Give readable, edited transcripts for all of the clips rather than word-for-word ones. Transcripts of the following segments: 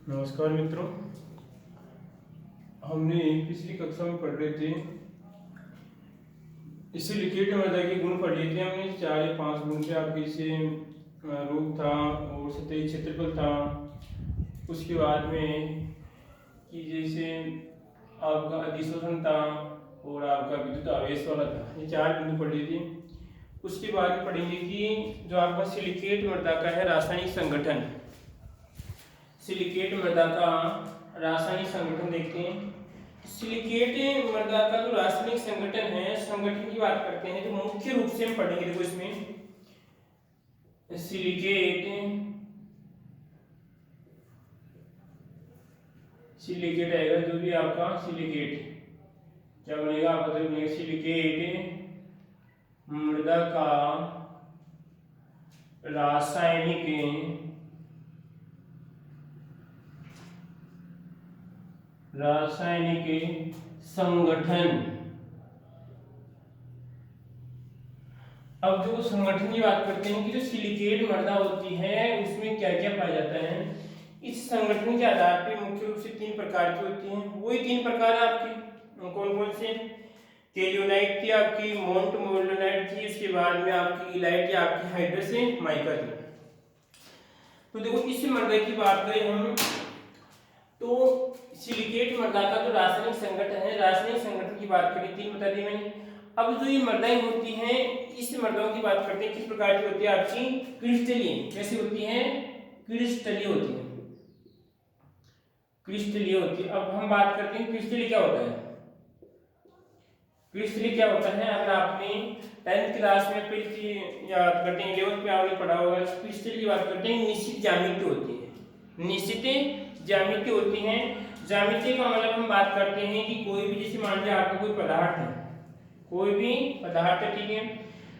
नमस्कार मित्रों। हमने पिछली कक्षा में पढ़ रहे थे इससे लिक्विड मृदा के गुण पढ़ लिए थे हमने। 4 या 5 गुण थे आपके। इसे रोग था और सतही क्षेत्रफल था। उसके बाद में कि जैसे आपका अधिशोषण था और आपका विद्युत आवेश वाला था। ये 4 बिंदु पढ़ लिए थे। उसके बाद में पढ़ेंगे कि जो आपका सिलिकेट मृदा का है रासायनिक संगठन। सिलिकेट मृदा का रासायनिक संगठन देखते हैं। सिलिकेट मृदा का जो रासायनिक संगठन है, संगठन की बात करते हैं तो मुख्य रूप से हम पढ़ेंगे। देखो इसमें सिलिकेट आएगा, जो भी आपका सिलिकेट क्या बनेगा, आपका बनेगा सिलिकेट मृदा का रासायनिक संगठन। अब जो संगठन की बात करते हैं कि जो सिलिकेट मृदा होती है उसमें क्या क्या पाया जाता है। इस संगठन के आधार पे मुख्य रूप से 3 प्रकार की होती हैं। वही 3 प्रकार है आपकी। कौन कौन से? केलियोनाइट थी आपकी, मोंट मोलिनाइट थी, उसके बाद में आपकी इलाइट या आपकी हाइड्रस माइका थी। तो देखो इस मृदा की बात करें हम तो सिलिकेट मृदा का जो रासायनिक संगठन है, रासायनिक संगठन की बात करें 3 बता दी मैंने। अब जो ये मृदाएं होती हैं, इस मृदाओं की बात करते हैं किस प्रकार की होती है आपकी? क्रिस्टलीय। कैसी होती है? क्रिस्टलीय होती है। क्रिस्टलीय होती है। अब हम बात करते हैं क्रिस्टलीय क्या होता है। क्रिस्टलीय क्या होता है, अगर आपने 10th क्लास में फिर या करते हैं 11th में आपने पढ़ा होगा। क्रिस्टलीय की बात करते हैं निश्चित ज्यामिति होती है। निश्चित ज्यामिति होती है। ज्यामिति का मतलब हम बात करते हैं कि कोई भी, जैसे मान लीजिए आपका कोई पदार्थ है, कोई भी पदार्थ है, ठीक है,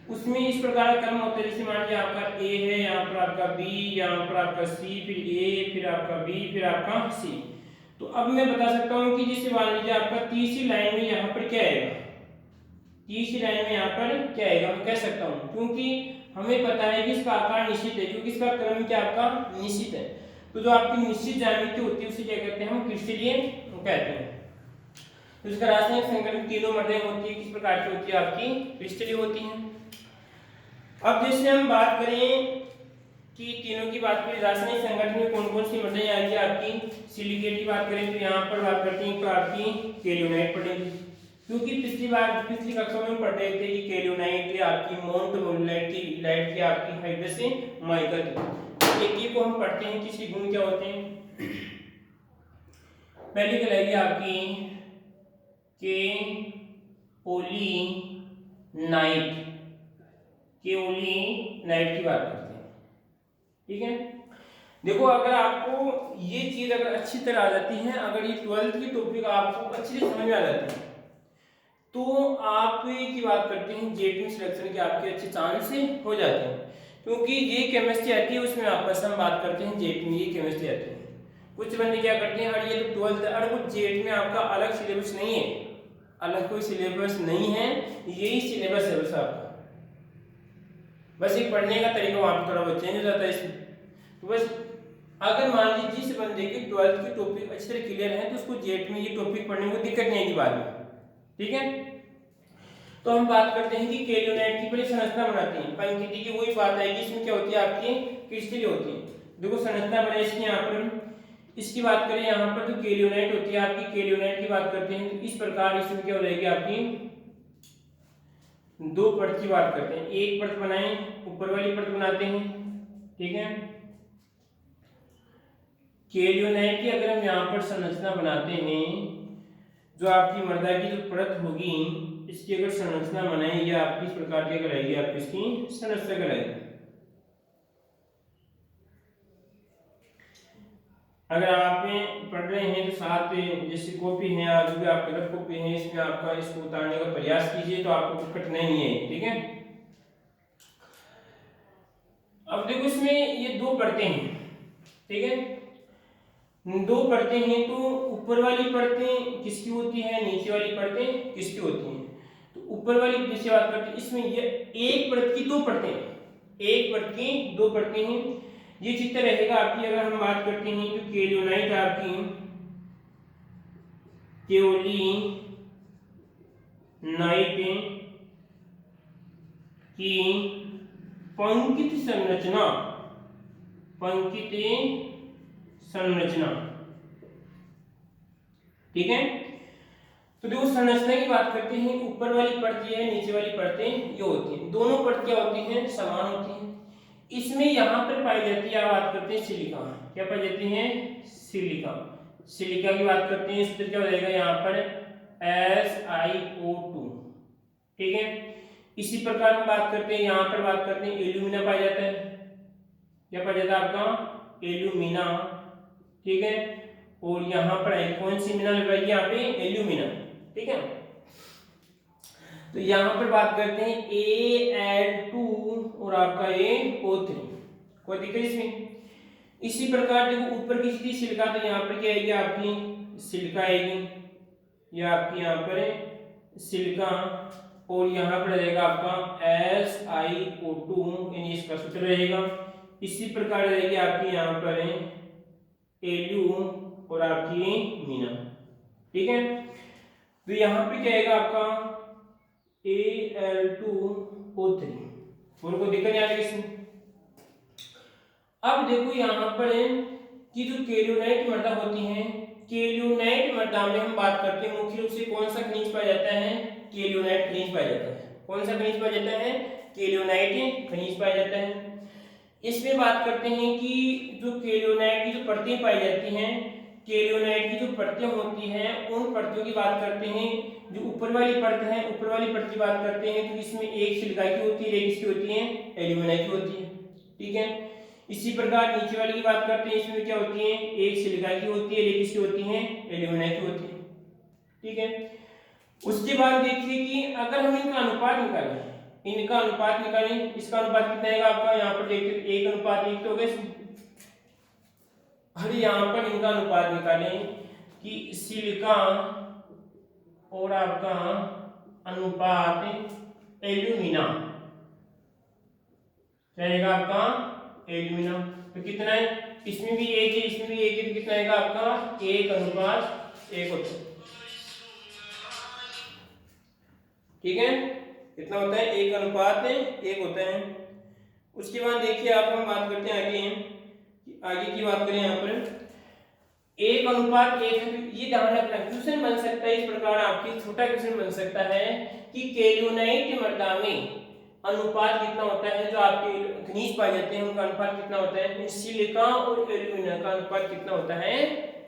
उसमें इस प्रकार का क्रम होता है। जैसे मान लीजिए आपका ए है, यहाँ पर आपका बी, यहाँ पर आपका सी, फिर ए, फिर आपका बी, फिर आपका सी। तो अब मैं बता सकता हूँ कि जैसे मान लीजिए आपका तीसरी लाइन में यहाँ पर क्या आएगा, तीसरी लाइन में यहाँ पर क्या आएगा, मैं कह सकता हूँ, क्योंकि हमें पता है कि इसका आकार निश्चित है, क्योंकि इसका क्रम क्या आपका निश्चित है। तो जो आपकी निश्चित ज्यामिति होती है उसे क्या कहते हैं, हम क्रिस्टलीय कहते हैं। तो इसका रासायनिक संगठन तीनों मृदाएं होती है, किस प्रकार की होती है आपकी? क्रिस्टलीय होती हैं। अब जैसे हम बात करें कि तीनों की बात करें रासायनिक संगठन में कौन कौन सी मृदाएं आएंगी आपकी। सिलिकेट की बात करें तो यहाँ पर बात करते हैं तो आपकी केलियोनाइट पड़ेगी, क्योंकि पिछली कक्षा में पढ़ रहे थे कि केलियोनाइट आपकी, मोंट मोलिनाइट की, इलाइट की आपकी, हाइड्रस माइका की। एक को हम पढ़ते हैं किसी गुण क्या होते हैं। पहली कहलाएगी आपकी केओलिनाइट। केओलिनाइट की बात करते हैं, ठीक है। देखो अगर आपको ये चीज अगर अच्छी तरह आ जाती है, अगर ये 12th की टॉपिक आपको अच्छी से समझ में आ जाती है, तो आप की बात करते हैं जेट में सिलेक्शन के आपके अच्छे चांस हो जाते हैं। क्योंकि ये केमिस्ट्री आती है, उसमें आपस हम बात करते हैं जेट में ये केमिस्ट्री आती है। कुछ बंदे क्या करते हैं, अरे ये तो 12th है, अरे कुछ जेट में आपका अलग सिलेबस नहीं है, अलग कोई सिलेबस नहीं है, यही सिलेबस है बस आपका। बस एक पढ़ने का तरीका वहां पर थोड़ा बहुत चेंज हो जाता है इसमें। तो बस अगर मान लीजिए जिस बंदे की 12th की टॉपिक अच्छी तरह क्लियर है तो उसको जेट में ये टॉपिक पढ़ने में दिक्कत नहीं आएगी बाद में, ठीक है। तो हम बात करते हैं कि केलियोनाइट की पहले संरचना बनाते हैं। पंक्ति की वही बात आएगी, इसमें क्या होती है आपकी? क्रिस्टलीय होती है। देखो संरचना बनाए इसकी, यहाँ पर इसकी बात करें, यहाँ पर जो केलियोनाइट होती है आपकी, केलियोनाइट की बात करते हैं तो इस प्रकार इसमें क्या हो जाएगी आपकी? 2 परत की बात करते हैं। एक परत बनाए, ऊपर वाली परत बनाते हैं, ठीक है। केलियोनाइट की अगर हम यहाँ पर संरचना बनाते हैं, जो आपकी मृदा की जो परत होगी इसकी अगर संरचना बनाए, ये आपकी इस प्रकार की कहलाएगी, आपकी इसकी संरचना कहलाएगी। अगर आप पढ़ रहे हैं तो साथ जैसे कॉपी है या जो भी आपके रफ कॉपी है, इसमें आपका इसको उतारने का प्रयास कीजिए तो आपको कुछ कठिनाई नहीं है, ठीक है। अब देखो इसमें ये 2 परतें हैं, ठीक है। 2 परतें हैं तो ऊपर वाली परतें किसकी होती है, नीचे वाली परतें किसकी होती हैं। तो ऊपर वाली जिससे बात करते हैं, इसमें ये एक परत की 2 परतें हैं, एक परत की 2 परतें हैं। ये चित्र रहेगा आपकी। अगर हम बात करते हैं जो केल्विनाइट आपकी केओलिनाइट की पंकित संरचना, पंकित संरचना, ठीक है। तो देखो संरचना की बात करते हैं, ऊपर वाली परत ये है, नीचे वाली परतें ये होती हैं। दोनों परत क्या होती हैं, समान होती हैं। इसमें यहाँ पर पाई जाती है, बात करते हैं सिलिका, क्या पाई जाती है, सिलिका। सिलिका की बात करते हैं, सूत्र क्या हो जाएगा यहाँ पर SiO2, ठीक है। इसी प्रकार हम बात करते हैं, यहाँ पर बात करते हैं एल्यूमिना पाया जाता है, क्या पाया जाता है आपका, एल्यूमिना, ठीक है। और यहाँ पर कौन सी मिनरल लगाएगी, यहाँ पे एल्यूमिना, ठीक है। तो यहाँ पर बात करते हैं Al2 और आपका O3, कोई दिक्कत इसमें। इसी प्रकार देखो ऊपर की थी सिलिका, तो यहाँ पर क्या आएगी आपकी सिलिका आएगी, यह आपकी यहाँ पर सिलिका, और यहाँ पर रहेगा आपका SiO2, यानी इसका सूत्र रहेगा। इसी प्रकार रहेगी आपकी यहाँ पर एल्यू और आपकी मीना, ठीक है। तो यहाँ पे क्या आएगा आपका Al2O3, और कोई दिक्कत नहीं आ रही इसमें। अब देखो यहाँ पर कि जो केल्विनाइट मृदा होती है, केल्विनाइट मृदा में हम बात करते हैं मुख्य रूप से कौन सा खनिज पाया जाता है, केल्विनाइट खनिज पाया जाता है। कौन सा खनिज पाया जाता है, केल्विनाइट खनिज पाया जाता है। इसमें बात करते हैं कि जो केल्विनाइट की जो परतें पाई जाती हैं, केल्विनाइट की जो परतें होती हैं, उन परतों की बात करते हैं। जो ऊपर वाली परत है, ऊपर वाली परत की बात करते हैं, तो इसमें एक सिलिका की होती है, एक किसकी होती है, एल्यूमिना की होती है, ठीक है। इसी प्रकार नीचे वाली की बात करते हैं, इसमें क्या होती है, एक सिलिका की होती है, एक किसकी होती है, एल्यूमिना की होती है, ठीक है। उसके बाद देखिए कि अगर हम इनका अनुपात निकालें, इनका अनुपात निकालें, इसका अनुपात कितना आएगा आपका, यहाँ पर देखिए 1:1 तो हो गया। अरे यहाँ पर इनका अनुपात निकालें कि सिलिका और आपका अनुपात एल्यूमिना, क्या आएगा आपका, एल्यूमिना। तो कितना है, इसमें भी एक है, इसमें भी एक है, तो कितना आएगा आपका 1:1 होता है, ठीक है। कितना होता है, 1:1 होता है। उसके बाद देखिए आप हम बात करते हैं आगे की बात करें, यहाँ पर 1:1 है। ये ध्यान रखना, क्वेश्चन बन सकता है इस प्रकार, आपकी छोटा क्वेश्चन बन सकता है कि केल्विनाइट मृदा में अनुपात कितना होता है, जो आपके खनिज पाए जाते हैं उनका अनुपात कितना होता है, सिलिका और एल्यूमिना का अनुपात कितना होता है,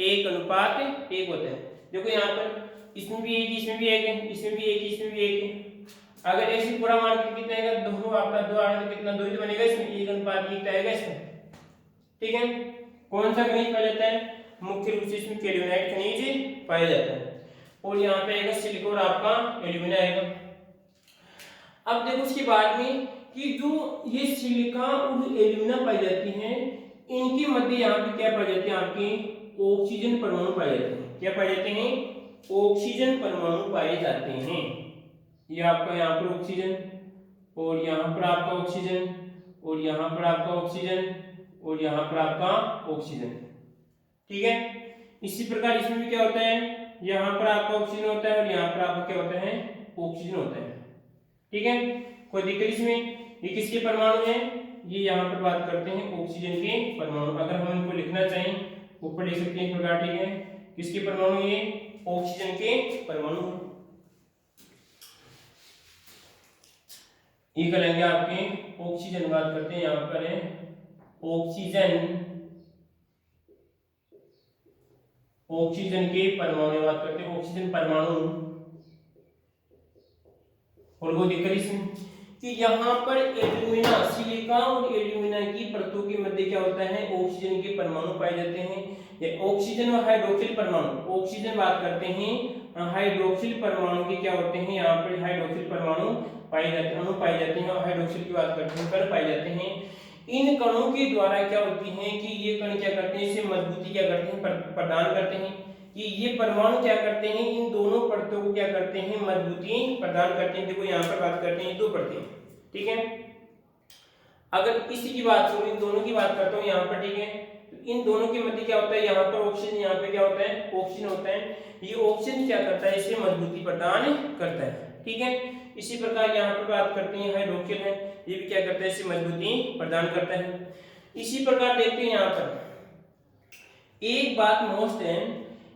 1:1 होता है। देखो यहाँ पर इसमें भी एक, इसमें भी एक है, इसमें भी एक, इसमें भी एक है। अगर ऐसे पूरा मान के कितना आएगा, 2 आपका 2 आ रहा है, तो कितना 2 ही बनेगा इसमें, 1:1 आएगा इसमें, ठीक है। कौन सा खनिज पाया जाता है, मुख्य रूप से इसमें केल्विनाइट खनिज पाया जाता है। और यहाँ पे आएगा सिलिका और आपका एल्यूमिना आएगा। अब देखो उसके बाद में कि जो ये सिलिका और एल्यूमिना पाई जाती हैं, इनके मध्य यहाँ पे क्या पाई जाती है, आपके ऑक्सीजन परमाणु पाए जाते हैं। क्या पाए जाते हैं, ऑक्सीजन परमाणु पाए जाते हैं। ये आपका यहाँ पर ऑक्सीजन, और यहाँ पर आपका ऑक्सीजन, और यहाँ पर आपका ऑक्सीजन, और यहाँ पर आपका ऑक्सीजन, ठीक है। इसी प्रकार इसमें भी क्या होता है, यहाँ पर आपका ऑक्सीजन होता है, और यहाँ पर आपका क्या होता है, ऑक्सीजन होता है, ठीक है। कोई दिक्कत इसमें। ये किसके परमाणु हैं, ये यहाँ पर बात करते हैं ऑक्सीजन के परमाणु। अगर हम इनको लिखना चाहें ऊपर लिख सकते हैं इस प्रकार, ठीक है। किसके परमाणु, ये ऑक्सीजन के परमाणु। ये करेंगे आपके ऑक्सीजन, बात करते हैं यहाँ पर है ऑक्सीजन, ऑक्सीजन के परमाणु बात करते हैं, ऑक्सीजन परमाणु। और वो दिक्कत इसमें कि यहाँ पर एल्यूमिना, सिलिका और एल्यूमिना की परतों के मध्य क्या होता है, ऑक्सीजन के परमाणु पाए जाते हैं। ये ऑक्सीजन और हाइड्रोक्सिल परमाणु, ऑक्सीजन बात करते हैं, हाइड्रोक्सिल परमाणु के क्या होते हैं, यहाँ पर हाइड्रोक्सिल परमाणु पाए जाते हैं, अणु पाए जाते हैं। और हाइड्रोक्सिल की बात करते हैं, कण पाए जाते हैं। इन कणों के द्वारा क्या होती है कि ये कण क्या करते हैं, इसे मजबूती क्या करते हैं, प्रदान करते हैं। कि ये परमाणु क्या करते हैं, इन दोनों परतों को क्या करते हैं, मजबूती प्रदान करते हैं। देखो यहाँ पर बात करते हैं 2 परतें, ठीक है। अगर इसी की बात करूं, इन दोनों की बात करता हूं यहाँ पर, ठीक है, तो इन दोनों के मध्य क्या होता है, यहाँ पर ऑक्सीजन, यहाँ पे क्या होता है, ऑक्सीजन होता है। ये ऑक्सीजन क्या करता है, इसे मजबूती प्रदान करता है, ठीक है। इसी प्रकार यहाँ पर बात करते हैं हाइड्रोक्सिल है, ये भी क्या करता है, इसे मजबूती प्रदान करता है। इसी प्रकार देखते हैं यहाँ पर एक बात मोस्ट है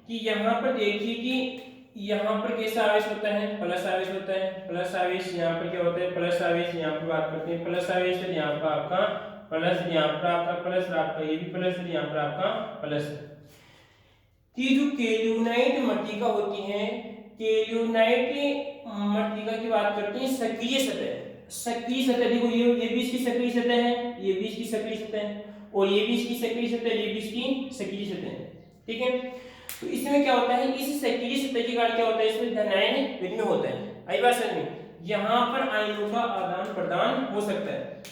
कि यहाँ पर देखिए कि यहाँ पर कैसा आवेश होता है, प्लस आवेश होता है। प्लस आवेश यहाँ पर क्या होता है, प्लस आवेश, यहाँ पर बात करते हैं प्लस आवेश है, यहाँ पर आपका प्लस, यहाँ पर आपका प्लस, आपका ये भी प्लस है, यहाँ पर आपका प्लस है। कि जो केल्विनाइट मृत्तिका होती है, केल्विनाइट मृत्तिका की बात करते हैं सक्रिय सतह। सक्रिय सतह देखो, ये भी इसकी सक्रिय सतह है, ये भी इसकी सक्रिय सतह है, और ये भी इसकी सक्रिय सतह है, ये भी इसकी सक्रिय सतह है, ठीक है। तो इसमें क्या होता है, इस सक्रिय सतह के कारण क्या होता है, इसमें धनायन विनिमय होता है। आई बात समझ में, यहाँ पर आयनों का आदान प्रदान हो सकता है।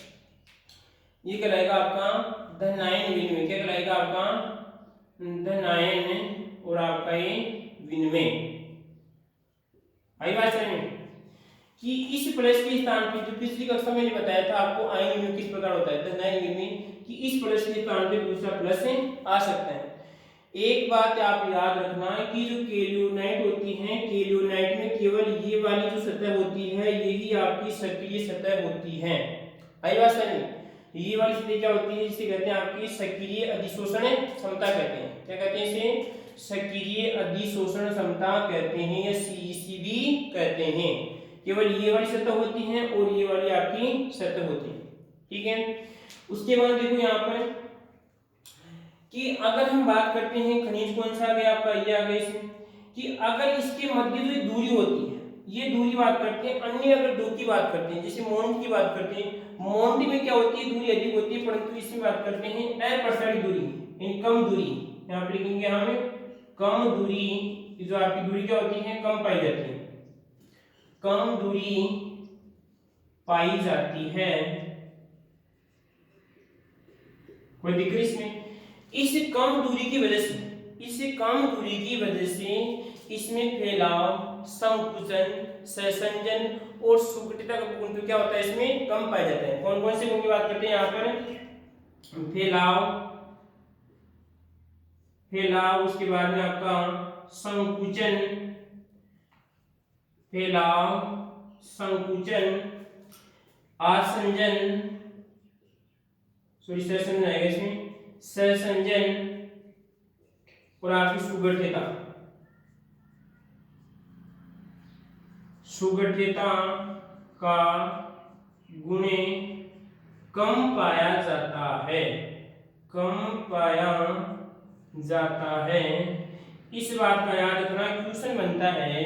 ये कहलाएगा आपका धनायन विनिमय, क्या कहलाएगा आपका धनायन और आपका ये विनिमय। आई बात समझ में कि इस प्लस के स्थान पे, जो पिछली कक्षा में मैंने बताया था आपको आयन विनिमय किस प्रकार होता है, धनायन विनिमय, कि इस प्लस के स्थान पे दूसरा प्लस आ सकता है। एक बात आप याद रखना कि जो केल्विनाइट होती है, केल्विनाइट में केवल ये वाली जो सतह होती है यही आपकी सक्रिय सतह होती है। आई बात समझ में, ये वाली सतह क्या होती है, जिसे कहते हैं आपकी सक्रिय अधिशोषण क्षमता कहते हैं। क्या कहते हैं इसे, सक्रिय अधिशोषण क्षमता कहते हैं, या सीईसी भी कहते हैं। केवल ये वाली सतह होती है और ये वाली आपकी सतह होती है, ठीक है। उसके बाद देखो यहाँ पर कि अगर हम बात करते हैं खनिज कौन सा आ गया आपका, ये आ गया इसमें, कि अगर इसके मध्य जो दूरी होती है, ये दूरी बात करते हैं। अन्य अगर दो की बात करते हैं, जैसे मोंड की बात करते हैं, मोंड में क्या होती है, दूरी अधिक होती है, परंतु इसमें बात करते हैं अप्रसारित दूरी, यानी कम दूरी। यहाँ पे लिखेंगे हमें कम दूरी, जो आपकी दूरी क्या होती है, कम पाई जाती है, कम दूरी पाई जाती है। कोई दिक्कत इसमें, इस कम दूरी की वजह से, इस कम दूरी की वजह से इसमें फैलाव, संकुचन, सहसंजन और सुगठिता का गुण तो क्या होता है, इसमें कम पाया जाता है। कौन कौन से गुण की बात करते हैं यहाँ पर, फैलाव, उसके बाद में आपका संकुचन, फैलाव, संकुचन, आसंजन, सॉरी सहसंजन आएगा इसमें, सहसंजन और आपकी सुगठिता, सुगठिता का गुण कम पाया जाता है, कम पाया जाता है। इस बात का याद रखना, क्वेश्चन बनता है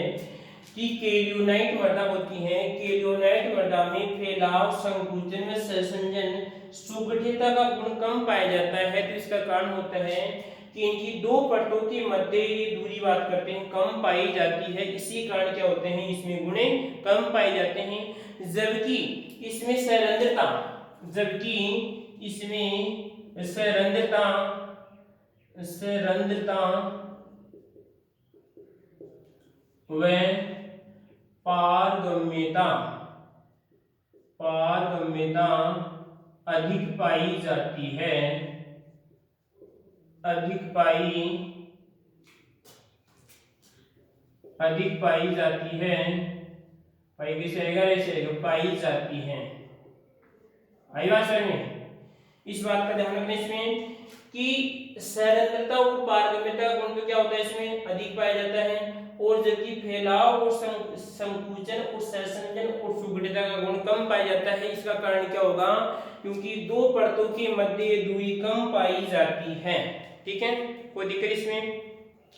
कि केल्विनाइट मृदा होती है, केल्विनाइट मृदा में फैलाव, संकुचन व सहसंजन, सुगठिता का गुण कम पाया जाता है। तो इसका कारण होता है कि इनकी दो परतों के मध्य ये दूरी बात करते हैं कम पाई जाती है, इसी कारण क्या होते हैं, इसमें गुण कम पाए जाते हैं। जबकि इसमें संरंध्रता, जबकि इसमें संरंध्रता, संरंध्रता व पारगम्यता, पारगम्यता अधिक पाई जाती है, अधिक पाई जाती है। पाई कैसे आएगा, ऐसे आएगा, पाई जाती है। आई बात समझ में, इस बात का ध्यान रखना इसमें कि संरंध्रता और पारगम्यता का गुण तो क्या होता है, इसमें अधिक पाया जाता है, और जबकि फैलाव और संकुचन और सहसंजन और सुगठिता का गुण कम पाया जाता है। इसका कारण क्या होगा, क्योंकि दो परतों के मध्य ये दूरी कम पाई जाती है, ठीक है। कोई दिक्कत इसमें।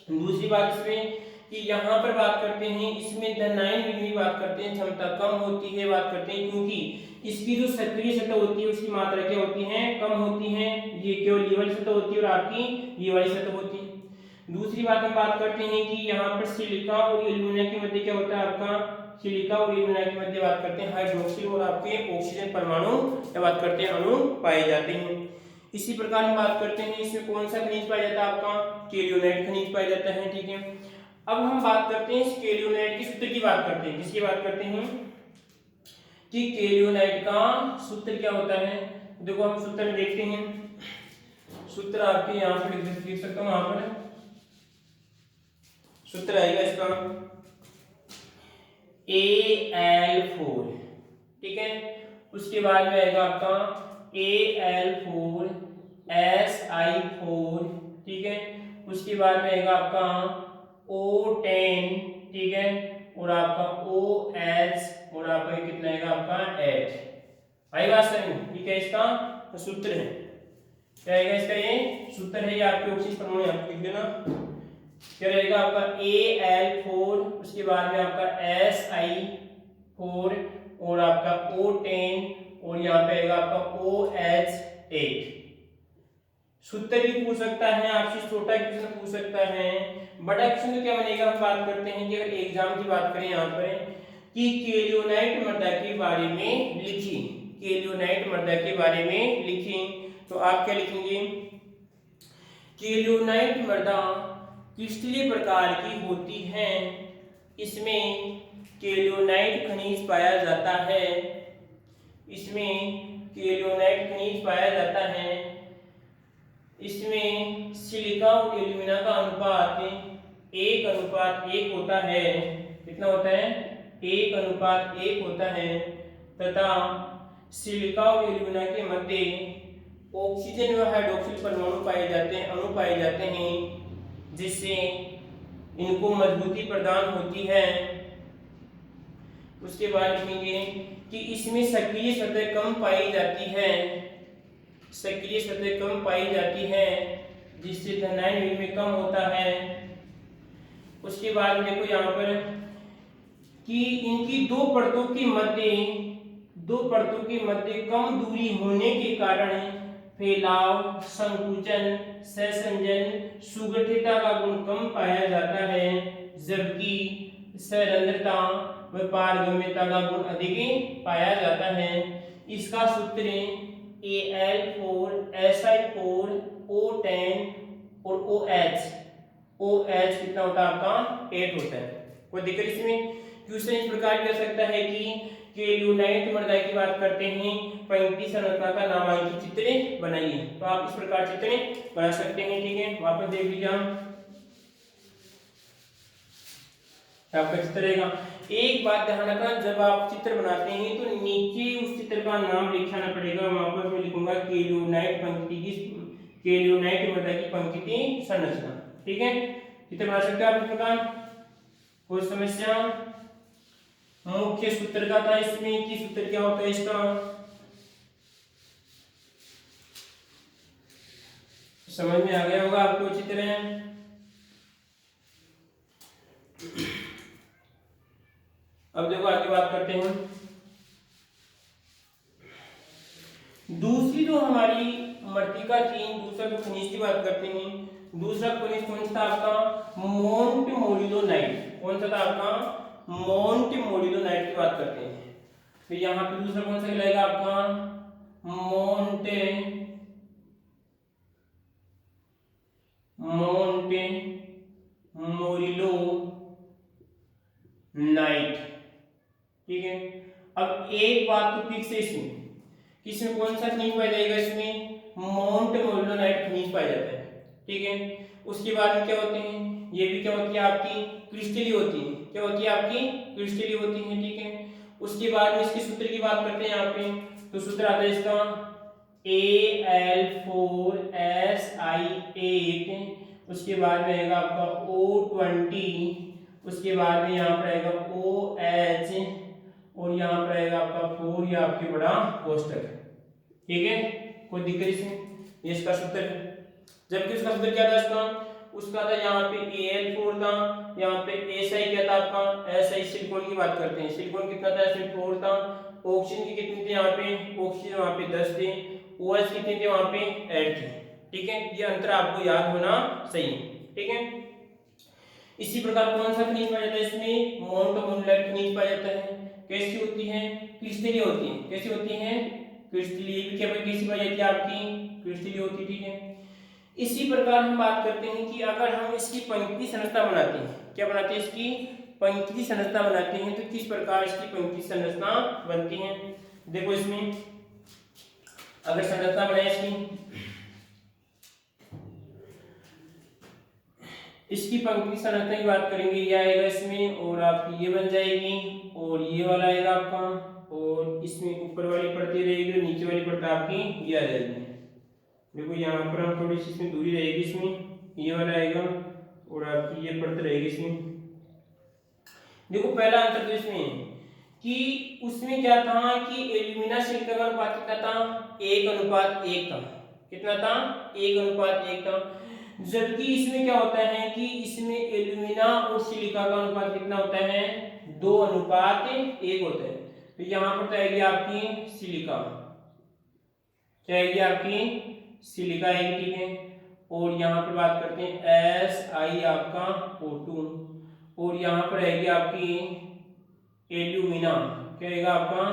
दूसरी बात इसमें कि यहाँ पर बात करते हैं, इसमें धनायन विनिमय बात करते हैं, क्षमता कम होती है बात करते हैं, क्योंकि इसकी जो सक्रिय सतह होती है उसकी मात्रा क्या होती है, कम होती है। ये केवल ये वाली सतह होती है और आपकी ये वाली सतह होती है। दूसरी बात हम बात करते हैं कि यहाँ पर सिलिका और एल्यूमिनियम के मध्य क्या होता है, आपका सिलिका और एल्यूमिनियम के मध्य बात करते हैं हाइड्रोक्सिल और आपके ऑक्सीजन परमाणु क्या बात करते हैं, अणु पाए जाते हैं। इसी प्रकार हम बात करते हैं इसमें कौन सा खनिज पाया जाता है, आपका केल्विनाइट खनिज पाया जाता है, ठीक है। अब हम बात करते हैं इस केल्विनाइट के सूत्र की बात करते हैं, किसकी बात करते हैं कि केल्विनाइट का सूत्र क्या होता है, देखो हम सूत्र में देखते हैं, सूत्र आपके यहाँ पर लिख सकता हूँ, यहाँ पर सूत्र आएगा इसका Al4, ठीक है। उसके बाद में आएगा आपका Al4 Si4, ठीक है। उसके बाद में आएगा आपका O10, ठीक है, और आपका OH, और आपका कितना आएगा आपका 8। आई बात समझ में? ठीक है, इसका सूत्र है, क्या आएगा इसका, ये सूत्र है, ये आपके ऑक्सीजन परमाणु यहाँ पे लिख देना। क्या रहेगा आपका Al4, उसके बाद में आपका Si4, और आपका O10, और यहाँ पे आएगा आपका OH8। सूत्र भी पूछ सकता है आपसे, छोटा क्वेश्चन पूछ सकता है, बड़ा क्वेश्चन तो क्या बनेगा, हम बात करते हैं कि अगर एग्जाम की बात करें यहाँ पर कि केलियोनाइट मृदा के बारे में लिखी, केलियोनाइट मृदा के बारे में लिखी, तो आप क्या लिखेंगे, केलियोनाइट मृदा क्रिस्टलीय प्रकार की होती है, इसमें केलियोनाइट खनिज पाया जाता है, इसमें केलियोनाइट खनिज पाया जाता है, इसमें सिलिका और एल्यूमिना का अनुपात 1:1 होता है, कितना होता है, 1:1 होता है, तथा सिलिका और एल्यूमिना के मध्य ऑक्सीजन व हाइड्रोक्सिल परमाणु पाए जाते हैं, अणु पाए जाते हैं, जिससे इनको मजबूती प्रदान होती है। उसके बाद लिखेंगे कि इसमें सक्रिय सतह कम पाई जाती है, सक्रिय सतह कम पाई जाती है, जिससे धनायन विनिमय कम होता है। उसके बाद देखो यहाँ पर कि इनकी दो परतों के मध्य कम दूरी होने के कारण फैलाव, संकुचन, सहसंजन, सुगठिता का गुण कम पाया जाता है, जबकि सरंध्रता व पारगम्यता का गुण अधिक पाया जाता है। इसका सूत्र Al4 Si4 O10 और OH कितना होता है आपका 8 होता है। कोई दिक्कत इसमें? क्वेश्चन इस प्रकार भी आ सकता है कि केलियोनाइट मृदा की बात करते हैं, पंक्ति संरचना का नामांकित चित्र बनाइए, तो आप इस प्रकार चित्र बना सकते हैं, ठीक है। वापस देख लीजिए, आपका चित्र रहेगा। एक बात ध्यान रखना, जब आप चित्र बनाते हैं तो नीचे उस चित्र का नाम लिखाना पड़ेगा। वापस मैं लिखूंगा केलियोनाइट मृदा की पंक्ति संरचना, ठीक है। चित्र बना सकते हैं आप इस प्रकार। कोई समस्या? मुख्य सूत्र का था इसमें कि सूत्र क्या होता है इसका, समझ में आ गया होगा आपको चित्र है। अब देखो आगे बात करते हैं, दूसरी जो हमारी मृत्तिका थी, दूसरा जो खनिज की बात करते हैं, दूसरा खनिज कौन सा आपका, मोंटमोलिलोनाइट। कौन सा था आपका, मोंटमोलिलोनाइट की बात करते हैं। फिर यहाँ पे दूसरा कौन सा कहलाएगा आपका, मोंटमोलिलोनाइट, ठीक है। अब एक बात तो फिक्स है इसमें कौन सा खनिज पाया जाएगा, इसमें मोंटमोलिलोनाइट खनिज पाया जाता है, ठीक है। उसके बाद में क्या होते हैं, ये भी क्या होती है आपकी क्रिस्टलीय होती है, क्या होती है आपकी क्रिस्टलीय होती है, ठीक है। उसके बाद में इसके सूत्र की बात करते हैं यहाँ पे, तो सूत्र आता है इसका Al4 Si8, उसके बाद में आएगा आपका O20, उसके बाद में यहाँ पर आएगा OH, और यहाँ पर आएगा आपका 4, या आपके बड़ा कोष्टक, ठीक है। कोई दिक्कत इसमें? ये इसका सूत्र है। जबकि उसका सूत्र क्या था इसका, उसका था यहाँ पे Al4 था, यहाँ पे Si क्या था आपका, Si सिलिकॉन की बात करते हैं, सिलिकॉन कितना था, इसमें 4 था। ऑक्सीजन की कितनी थे यहाँ पे, ऑक्सीजन वहाँ पे 10 थे। OH कितने थे वहाँ पे, 8 थे, ठीक है। ये अंतर आपको याद होना सही है, ठीक है। इसी प्रकार कौन सा खनिज पाया जाता है इसमें, मोंटमोलिलोनाइट खनिज पाया जाता है। कैसी होती है, क्रिस्टलीय होती है। कैसी होती है, क्रिस्टलीय। भी क्या कैसी पाई जाती है आपकी, क्रिस्टलीय होती है, ठीक है। इसी प्रकार हम बात करते हैं कि अगर हम इसकी पंक्ति संरचना बनाते हैं, क्या बनाते हैं, इसकी पंक्ति संरचना बनाते हैं, तो किस प्रकार इसकी पंक्ति संरचना बनती है। देखो इसमें अगर संरचना बनाए इसकी पंक्ति संरचना की बात करेंगे, ये आएगा इसमें और आपकी ये बन जाएगी और ये वाला आएगा आपका, और इसमें ऊपर वाली परतें रहेगी और नीचे वाली परत आपकी ये आ जाएगी। देखो यहाँ पर हम थोड़ी सी इसमें दूरी रहेगी, इसमें ये वाला आएगा और आपकी ये परत रहेगी इसमें। देखो पहला अंतर तो इसमें है कि उसमें क्या था कि एल्यूमिना सिलिका का अनुपात कितना था, 1:1 था। कितना था, 1:1 था। जबकि इसमें क्या होता है कि इसमें एल्यूमिना और सिलिका का अनुपात कितना होता है, 2:1 होता है। तो यहाँ पर आएगी आपकी सिलिका, क्या आएगी आपकी सिलिका आएगी, ठीक है। और यहाँ पर बात करते हैं Si आपका O2, और यहाँ पर आएगी आपकी एल्यूमिना, क्या आएगा आपका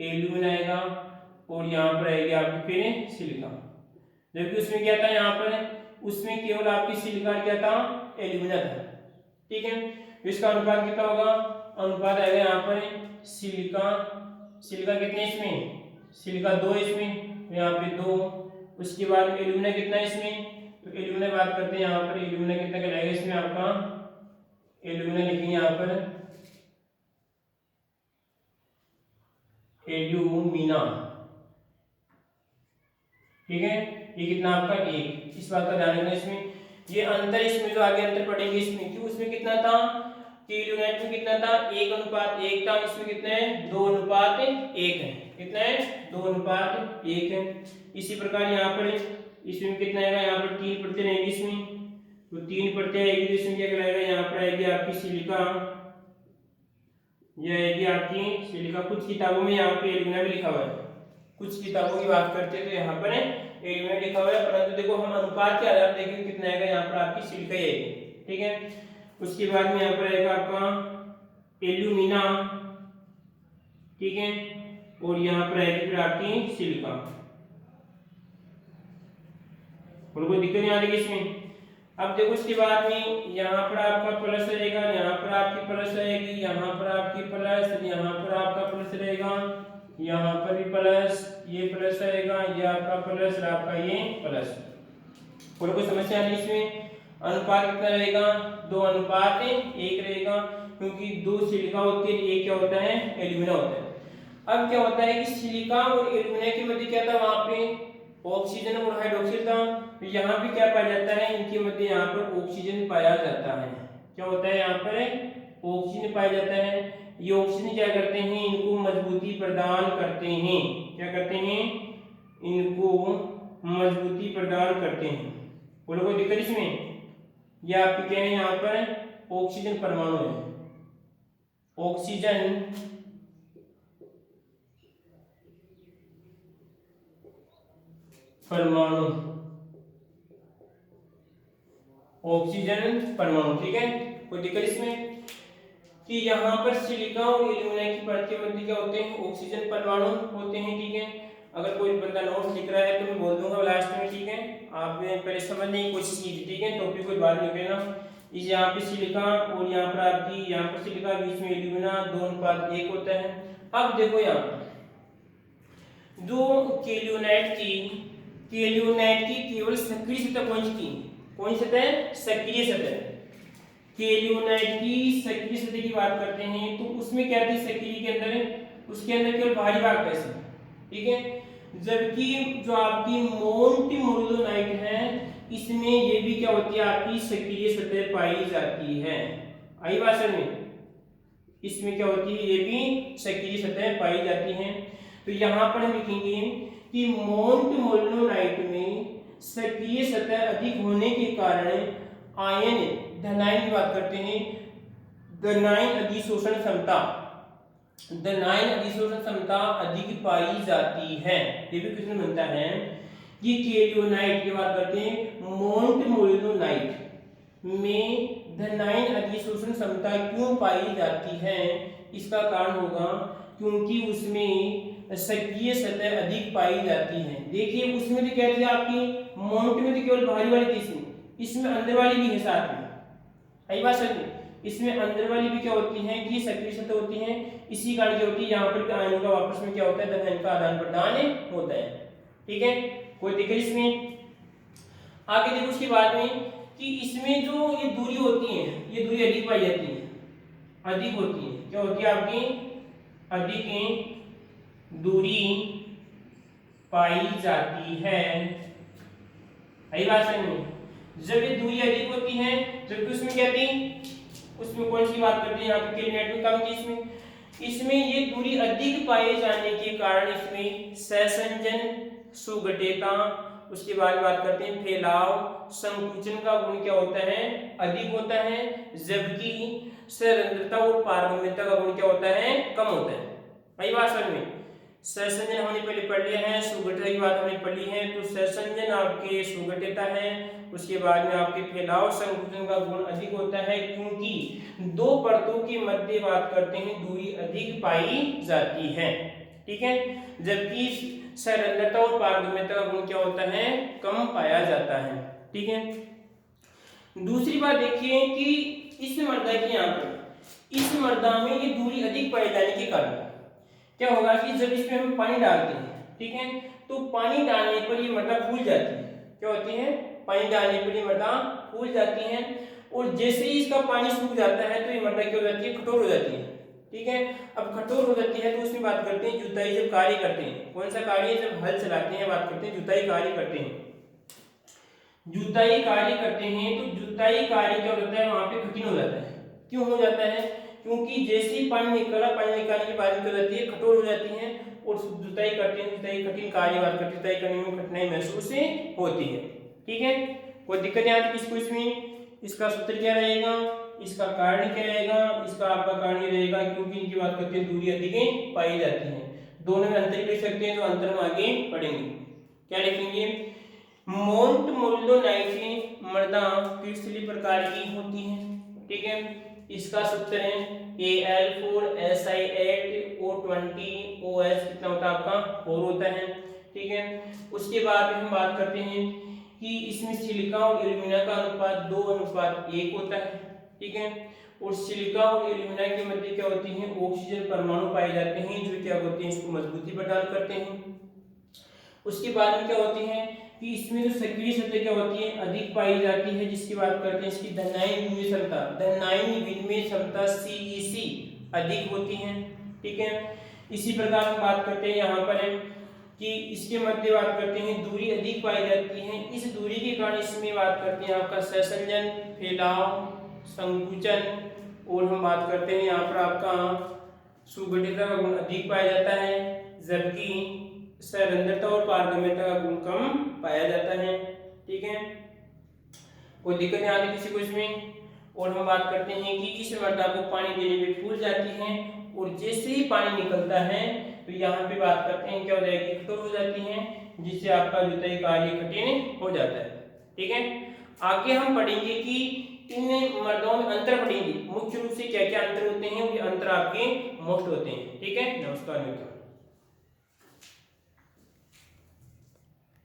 एल्यूमिना आएगा, और यहाँ पर आएगी आपकी फिर सिलिका। जबकि उसमें क्या था, यहाँ पर उसमें केवल आपकी सिलिका क्या था, एल्यूमिना था, ठीक है। तो इसका अनुपात कितना होगा, अनुपात आएगा यहाँ पर सिलिका कितने इसमें, सिलिका 2 इसमें, तो यहाँ पे 2। उसके बाद एल्यूमिना कितना है इसमें, तो एल्यूमिना बात करते हैं यहाँ पर, एल्यूमिना कितना कहलाएगा इसमें आपका, एल्यूमिना लिखेंगे यहाँ पर एल्यूमिना, ठीक है। ये कितना आपका 1, इस बात का ध्यान रखना इसमें। ये अंतर इसमें जो आगे अंतर पढ़ेंगे इसमें, क्यों उसमें कितना था कि एल्यूमिनेट में कितना था, 1:1 था, इसमें कितना है 2:1 है, कितना है 2:1 है। इसी प्रकार यहाँ पर इसमें कितना आएगा, यहाँ पर 3 परतें रहेंगी इसमें, तो 3 परतें आएगी, इसमें क्या कहलाएगा, यहाँ पर आएगी आपकी सिलिका, यह आएगी आपकी सिलिका। कुछ किताबों में यहाँ पे एल्यूमिना भी लिखा हुआ है, कुछ किताबों की बात करते हैं तो यहाँ पर एल्यूमिना लिखा हुआ है, परंतु देखो हम अनुपात के आधार पर देखेंगे कितना आएगा, यहाँ पर आपकी सिलिका ही आएगी, ठीक है। उसके बाद में यहाँ पर आएगा आपका एल्यूमिना, ठीक है, और यहाँ पर आएगी फिर आपकी सिलिका, और कोई दिक्कत नहीं आ रही इसमें। अब देखो उसके बाद में यहाँ पर आपका प्लस रहेगा, यहाँ पर आपकी प्लस रहेगी, यहाँ पर आपकी प्लस, यहाँ पर आपका प्लस रहेगा, यहाँ पर भी प्लस, ये प्लस रहेगा, ये आपका प्लस और आपका ये प्लस। और कोई समस्या नहीं इसमें। अनुपात कितना रहेगा, 2:1 रहेगा, क्योंकि 2 सिलिका होती है, एक क्या होता है एल्यूमिना होता है। अब क्या होता है कि सिलिका और एल्यूमिना के मध्य क्या था, वहां पे ऑक्सीजन और हाइड्रोक्सिल था, तो यहाँ भी क्या पाया जाता है, इनके मध्य यहाँ पर ऑक्सीजन पाया जाता है। क्या होता है, यहाँ पर ऑक्सीजन पाया जाता है। ये ऑक्सीजन क्या करते हैं, इनको मजबूती प्रदान करते हैं, क्या करते हैं, इनको मजबूती प्रदान करते हैं। बोलो कोई दिक्कत इसमें। ये आपके क्या है, यहाँ पर ऑक्सीजन परमाणु है, ऑक्सीजन परमाणु, ऑक्सीजन परमाणु, ठीक है। कोई दिक्कत इसमें कि यहाँ पर सिलिका और एल्यूमिना की परत के मध्य क्या होते हैं, ऑक्सीजन परमाणु होते हैं, ठीक है। अगर कोई बंदा नोट्स लिख रहा है तो मैं बोल दूंगा लास्ट में, ठीक है। आपने पहले समझने की कोशिश कीजिए, ठीक है, टॉपिक कोई बात नहीं करना। इस यहाँ पे सिलिका और यहाँ पर आपकी, यहाँ पर सिलिका, बीच में एल्यूमिना, 2:1 होता है। अब देखो यहाँ पर जो केल्यूनाइट की केवल सक्रिय सतह कौन सी सतह, सक्रिय सतह। केल्यूनाइट की सक्रिय सतह की बात करते हैं तो उसमें क्या थी, सक्रिय के अंदर, उसके अंदर केवल भारी भाग कैसे, ठीक है। जबकि जो आपकी मोंटीमोर्लोनाइट है, इसमें ये भी क्या होती है, आपकी सक्रिय सतह पाई जाती है। आई बात समझ में, इसमें क्या होती है, ये भी सक्रिय सतह पाई जाती है। तो यहाँ पर हम लिखेंगे कि मोंटीमोर्लोनाइट में सक्रिय सतह अधिक होने के कारण आयन धनायन की बात करते हैं, धनायन अधिशोषण क्षमता अधिक पाई जाती है। ये भी क्वेश्चन बनता है कि केल्यूनाइट की बात करते हैं, मोंटीमोर्लोनाइट में धनायन अधिशोषण क्षमता क्यों पाई जाती है। इसका कारण होगा क्योंकि उसमें सक्रिय सतह अधिक पाई जाती है। देखिए उसमें तो क्या थी आपकी, मोंट में तो केवल भारी वाली थी, इसमें अंदर वाली भी है साथ में। आई बात समझ में, इसमें अंदर वाली भी क्या होती है कि सक्रिय सतह होती है। इसी कारण क्या होती है, यहाँ पर आयनों का आपस में क्या होता है, धनायन का आदान प्रदान होता है। ठीक है, कोई दिक्कत इसमें? आगे देखो उसके बाद में कि इसमें जो ये दूरी होती है, ये दूरी अधिक पाई जाती है, अधिक होती है। क्या होती है आपकी? अधिक दूरी पाई जाती है। आई बात समझ में? जब ये दूरी अधिक होती है, जबकि उसमें क्या थी, उसमें कौन सी बात करते हैं यहाँ पे, किरणेट में कम थी। इसमें ये दूरी अधिक पाए जाने के कारण इसमें सहसंजन, सुगठिता, उसके बाद बात करते हैं फैलाव, संकुचन का गुण क्या होता है? अधिक होता है, जबकि सरंध्रता और पारगम्यता का गुण क्या होता है? कम होता है। आई बात समझ में? सहसंजन हमने पहले पढ़ लिया है, सुगठिता की बात हमने पढ़ी है। तो सहसंजन आपके सुगठिता है, उसके बाद में आपके फैलाव संकुचन का गुण अधिक होता है, क्योंकि दो परतों के मध्य बात करते हैं दूरी अधिक पाई जाती है। ठीक है, जबकि सरलता और पारगम्यता का गुण क्या होता है? कम पाया जाता है। ठीक है, दूसरी बात देखिए कि इस मृदा की यहाँ पर इस मृदा में ये दूरी अधिक पाए जाने के कारण क्या होगा कि जब इसमें हम पानी डालते हैं, ठीक है, तो पानी डालने पर ये मृदा फूल जाती है। क्या होती है? पानी डालने पर ये मृदा फूल जाती है, और जैसे ही इसका पानी सूख जाता है तो ये मृदा क्या हो जाती है? कठोर हो जाती है। ठीक है, अब कठोर हो जाती है तो उसमें बात करते हैं जुताई जब कार्य करते हैं। कौन सा कार्य? जब हल चलाते हैं, बात करते हैं जुताई कार्य करते हैं। जुताई कार्य करते हैं तो जुताई कार्य क्या होता है? वहां पे कठिन हो जाता है। क्यों हो जाता है? क्योंकि जैसे ही पानी निकला, पानी निकालने के बाद क्या हो जाती है? कठोर हो जाती है, और जुताई करते हैं, जुताई कठिन कार्य बात करते हैं, जुताई करने में कठिनाई महसूस होती है। ठीक है, कोई दिक्कत यहाँ तक इसको? इसमें इसका सूत्र क्या रहेगा, इसका कारण क्या रहेगा? इसका आपका कारण ये रहेगा क्योंकि इनकी बात करते हैं दूरी अधिक पाई जाती है। दोनों में अंतर लिख सकते हैं, तो अंतर हम आगे पढ़ेंगे। क्या लिखेंगे? मोंट मोल्डोनाइट मृदा किस प्रकार की होती है? ठीक है, इसका सूत्र है Al4Si8O20OH कितना होता है आपका? 4 होता है। ठीक है, उसके बाद हम बात करते हैं कि इसमें सिलिका और एल्यूमिना का अनुपात 2:1 होता है। ठीक है, और सिलिका और एल्यूमिना के मध्य क्या होती है? ऑक्सीजन परमाणु पाए जाते हैं, जो क्या होते हैं? इसको मजबूती प्रदान करते हैं। उसके बाद में क्या होती है कि इसमें जो सक्रिय सतह क्या होती है? अधिक पाई जाती है, जिसकी बात करते हैं इसकी धनायन विनिमय क्षमता, धनायन विनिमय क्षमता CEC अधिक होती है। ठीक है, इसी प्रकार हम बात करते हैं यहाँ पर है कि इसके मध्य बात करते हैं दूरी अधिक पाई जाती है। इस दूरी के कारण इसमें बात करते हैं आपका सहसंजन, फैलाव, संकुचन, और हम बात करते हैं यहाँ पर आपका सुगठिता का गुण अधिक पाया जाता है, जबकि सरंध्रता और पारगम्यता का गुण कम पाया जाता है। ठीक है, कोई दिक्कत नहीं आती किसी को इसमें? और हम बात करते हैं कि इस मृदा को पानी देने में फूल जाती है, और जैसे ही पानी निकलता है तो यहाँ पे बात करते हैं क्या हो जाएगी? कठोर हो जाती है, जिससे आपका जुताई कार्य कठिन हो जाता है। ठीक है, आगे हम पढ़ेंगे कि इन मृदाओं में अंतर पढ़ेंगे, मुख्य रूप से क्या क्या अंतर होते हैं, और ये अंतर आपके मोस्ट होते हैं। ठीक है, नमस्कार मित्रों।